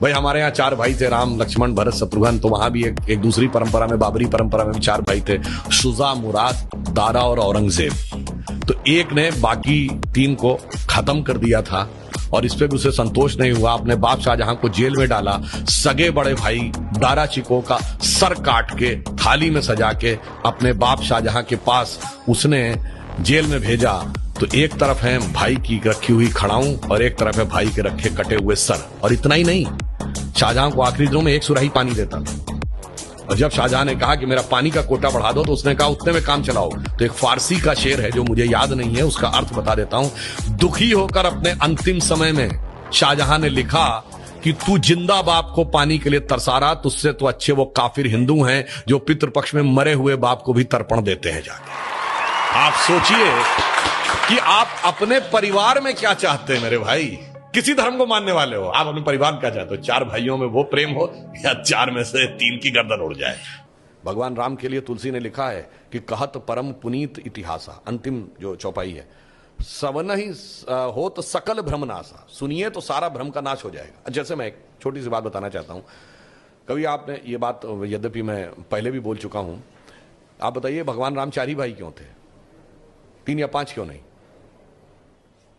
भाई हमारे यहाँ 4 भाई थे, राम लक्ष्मण भरत शत्रुघ्न। तो वहां भी एक दूसरी परंपरा में, बाबरी परंपरा में भी 4 भाई थे, शुजा, मुराद, दारा और औरंगजेब। तो एक ने बाकी 3 को खत्म कर दिया था और इस पे भी उसे संतोष नहीं हुआ। अपने बाप शाहजहां को जेल में डाला। सगे बड़े भाई दारा चिको का सर काट के थाली में सजा के अपने बाप शाहजहां के पास उसने जेल में भेजा। तो एक तरफ है भाई की रखी हुई खड़ाऊं और एक तरफ है भाई के रखे कटे हुए सर। और इतना ही नहीं, शाहजहां को आखिरी दिनों में 1 सुराही पानी देता था। और जब शाहजहां ने कहा कि मेरा पानी का कोटा बढ़ा दो, तो उसने कहा उतने में काम चलाओ। तो एक फारसी का शेर है जो मुझे याद नहीं है, उसका अर्थ बता देता हूं। दुखी होकर अपने अंतिम समय में शाहजहां ने लिखा कि तू जिंदा बाप को पानी के लिए तरसा रहा, तुझसे तो अच्छे वो काफिर हिंदू हैं जो पितृपक्ष में मरे हुए बाप को भी तर्पण देते हैं जाके। आप सोचिए कि आप अपने परिवार में क्या चाहते हैं मेरे भाई। किसी धर्म को मानने वाले हो, आप अपने परिवार में क्या चाहते हो? 4 भाइयों में वो प्रेम हो या 4 में से 3 की गर्दन उड़ जाए। भगवान राम के लिए तुलसी ने लिखा है कि कहत परम पुनीत इतिहासा, अंतिम जो चौपाई है, सवन ही हो तो सकल भ्रम नासा, सुनिए तो सारा भ्रम का नाश हो जाएगा। जैसे मैं एक छोटी सी बात बताना चाहता हूं। कभी आपने ये बात, यद्यपि मैं पहले भी बोल चुका हूं, आप बताइए भगवान राम 4 ही भाई क्यों थे? 3 या 5 क्यों नहीं?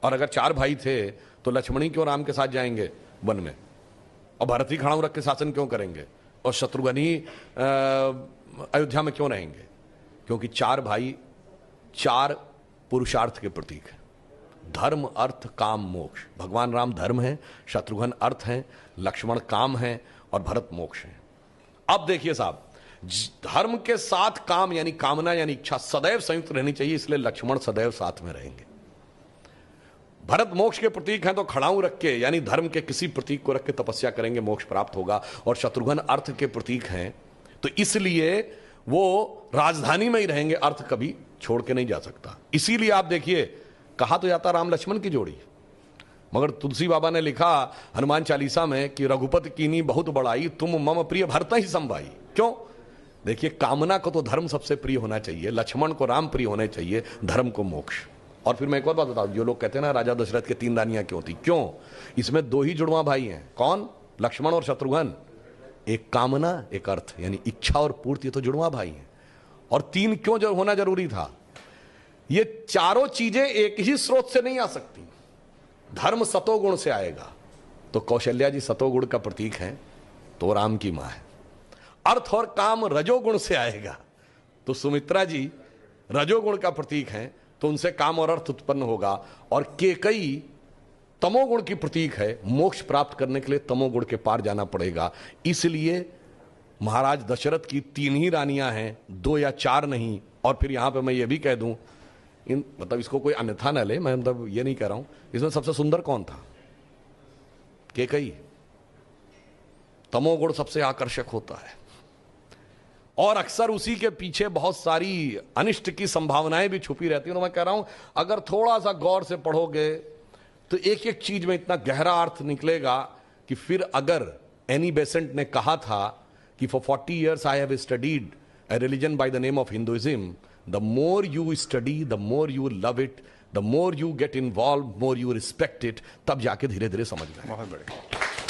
और अगर 4 भाई थे तो लक्ष्मण ही क्यों राम के साथ जाएंगे वन में, और भरत ही खड़ाऊ रख के शासन क्यों करेंगे, और शत्रुघ्न ही अयोध्या में क्यों रहेंगे? क्योंकि 4 भाई 4 पुरुषार्थ के प्रतीक हैं, धर्म अर्थ काम मोक्ष। भगवान राम धर्म है, शत्रुघ्न अर्थ है, लक्ष्मण काम है और भरत मोक्ष है। अब देखिए साहब, धर्म के साथ काम यानी कामना यानी इच्छा सदैव संयुक्त रहनी चाहिए, इसलिए लक्ष्मण सदैव साथ में रहेंगे। भरत मोक्ष के प्रतीक हैं तो खड़ाऊ रख के यानी धर्म के किसी प्रतीक को रख के तपस्या करेंगे, मोक्ष प्राप्त होगा। और शत्रुघ्न अर्थ के प्रतीक हैं तो इसलिए वो राजधानी में ही रहेंगे, अर्थ कभी छोड़ के नहीं जा सकता। इसीलिए आप देखिए, कहा तो जाता राम लक्ष्मण की जोड़ी, मगर तुलसी बाबा ने लिखा हनुमान चालीसा में कि रघुपति कीनी बहुत बड़ाई, तुम मम प्रिय भरत ही संभाई। क्यों? देखिए, कामना को तो धर्म सबसे प्रिय होना चाहिए, लक्ष्मण को राम प्रिय होने चाहिए, धर्म को मोक्ष। और फिर मैं एक और बात बताऊं, जो लोग कहते हैं ना राजा दशरथ के 3 रानियां क्यों थी, क्यों? इसमें 2 ही जुड़वा भाई हैं। कौन? लक्ष्मण और शत्रुघ्न। एक कामना, एक अर्थ, यानी इच्छा और पूर्ति, तो जुड़वा भाई हैं। और 3 क्यों जो होना जरूरी था? ये चारों चीजें एक ही स्रोत से नहीं आ सकती। धर्म सतोगुण से आएगा, तो कौशल्या जी सतोगुण का प्रतीक है, तो राम की मां है। अर्थ और काम रजोगुण से आएगा, तो सुमित्रा जी रजोगुण का प्रतीक है, तो उनसे काम और अर्थ उत्पन्न होगा। और केकई तमोगुण की प्रतीक है, मोक्ष प्राप्त करने के लिए तमोगुण के पार जाना पड़ेगा। इसलिए महाराज दशरथ की 3 ही रानियां हैं, 2 या 4 नहीं। और फिर यहां पे मैं ये भी कह दूं, मतलब इसको कोई अन्यथा न ले, मैं मतलब ये नहीं कह रहा हूं, इसमें सबसे सुंदर कौन था? केकई। तमोगुण सबसे आकर्षक होता है और अक्सर उसी के पीछे बहुत सारी अनिष्ट की संभावनाएं भी छुपी रहती हैं। और मैं कह रहा हूं, अगर थोड़ा सा गौर से पढ़ोगे तो एक एक चीज में इतना गहरा अर्थ निकलेगा कि फिर अगर एनी बेसेंट ने कहा था कि for 40 years I have studied a religion by the name of Hinduism, the more you study, the more you love it, the more you get involved, more you respect it, तब जाके धीरे धीरे समझ में। बहुत बढ़िया।